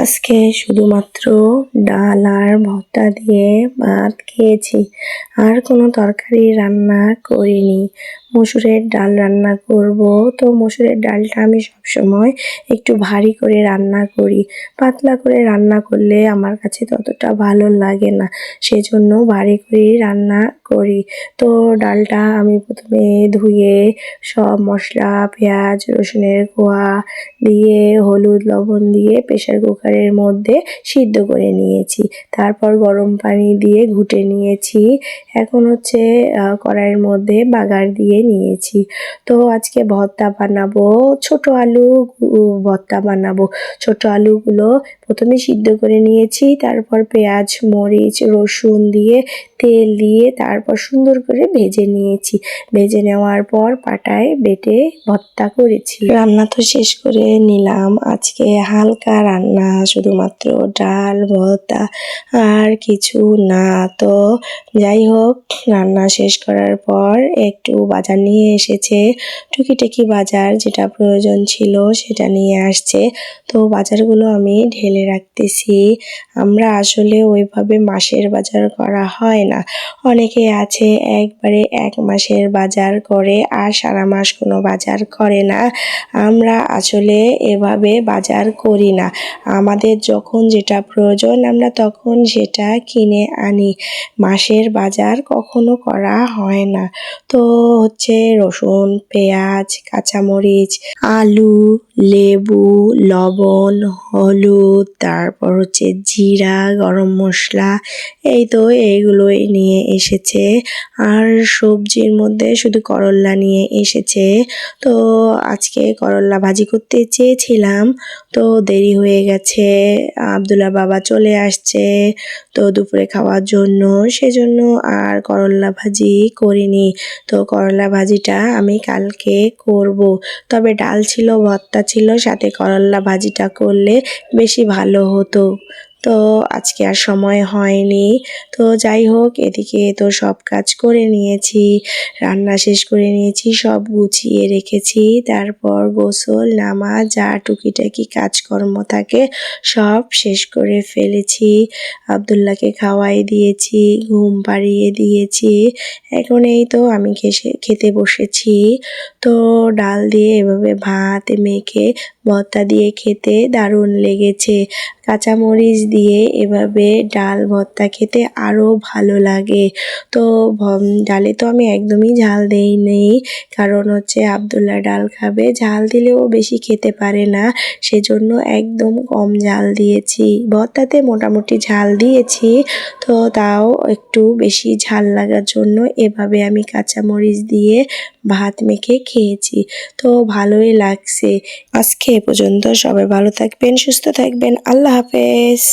আজকে শুধুমাত্র ডাল আর ভর্তা দিয়ে ভাত খেয়েছি। আর কোনো তরকারি রান্না করিনি। মসুরের ডাল রান্না করব। তো মসুরের ডালটা আমি সবসময় একটু ভারী করে রান্না করি। পাতলা করে রান্না করলে আমার কাছে ততটা ভালো লাগে না। সেজন্য ভারী করেই রান্না করি। তো ডালটা আমি প্রথমে ধুয়ে সব মশলা, পেঁয়াজ, রসুনের কোয়া দিয়ে হলুদ লবণ দিয়ে প্রেসার কুকারের মধ্যে সিদ্ধ করে নিয়েছি। তারপর গরম পানি দিয়ে ঘুটে নিয়েছি। এখন হচ্ছে কড়াইয়ের মধ্যে বাগার দিয়ে নিয়েছি। তো আজকে ভর্তা বানাবো, ছোট আলু ভর্তা বানাবো। ছোট আলুগুলো প্রথমে সিদ্ধ করে নিয়েছি, তারপর পেঁয়াজ, মরিচ, রসুন দিয়ে তেল দিয়ে তারপর সুন্দর করে ভেজে নিয়েছি। ভেজে নেওয়ার পর পাটায় বেটে ভর্তা করেছি। রান্না তো শেষ করে নিলাম। আজকে হালকা রান্না, শুধুমাত্র ডাল ভর্তা আর কিছু না। তো যাই হোক, রান্না শেষ করার পর একটু বাজার নিয়ে এসেছে। টুকিটাকি বাজার যেটা প্রয়োজন ছিল সেটা নিয়ে আসছে। তো বাজারগুলো আমি ঢেলে রাখতেছি। আমরা আসলে ওইভাবে মাসের বাজার করা হয় না। অনেকে আছে একবারে এক মাসের বাজার করে আর সারা মাস কোনো বাজার করে না। আমরা আসলে এভাবে বাজার করি না। আমাদের যখন যেটা প্রয়োজন আমরা তখন সেটা কিনে আনি। মাসের বাজার কখনো করা হয় না। তো হচ্ছে রসুন, পেঁয়াজ, কাঁচামরিচ, আলু, লেবু, লবণ, হলুদ, তারপর হচ্ছে জিরা, গরম মশলা, এই তো এইগুলোই নিয়ে এসেছে। আর সবজির মধ্যে শুধু করল্লা নিয়ে এসেছে। তো আজকে করল্লা ভাজি করতে চেয়েছিলাম, তো দেরি হয়ে গেছে। আব্দুল্লাহ বাবা চলে আসছে তো দুপুরে খাওয়ার জন্য, সেজন্য আর করল্লা ভাজি করিনি। তো করল্লা ভাজিটা আমি কালকে করব। তবে ডাল ছিল, ভর্তা ছিল, সাথে করল্লা ভাজিটা করলে বেশি ভালো হতো। তো আজকে আর সময় হয়নি। তো যাই হোক, এদিকে তো সব কাজ করে নিয়েছি, রান্না শেষ করে নিয়েছি, সব গুছিয়ে রেখেছি। তারপর গোসল, নামাজ, যা টুকিটাকি কাজকর্ম থাকে সব শেষ করে ফেলেছি। আব্দুল্লাহকে খাওয়াই দিয়েছি, ঘুম পাড়িয়ে দিয়েছি। এখন এই তো আমি খেতে বসেছি। তো ডাল দিয়ে এভাবে ভাত মেখে ভর্তা দিয়ে খেতে দারুণ লেগেছে। কাঁচামরিচ দিয়ে এভাবে ডাল ভর্তা খেতে আরও ভালো লাগে। তো ডালে তো আমি একদমই ঝাল দেইনি, কারণ হচ্ছে আব্দুল্লাহ ডাল খাবে, ঝাল দিলেও বেশি খেতে পারে না, সেজন্য একদম কম ঝাল দিয়েছি। ভর্তাতে মোটামুটি ঝাল দিয়েছি, তো তাও একটু বেশি ঝাল লাগার জন্য এভাবে আমি কাঁচামরিচ দিয়ে ভাত মেখে খেয়েছি। তো ভালোই লাগছে। আজকে এ পর্যন্ত। সবাই ভালো থাকবেন, সুস্থ থাকবেন। আল্লাহ হাফেজ।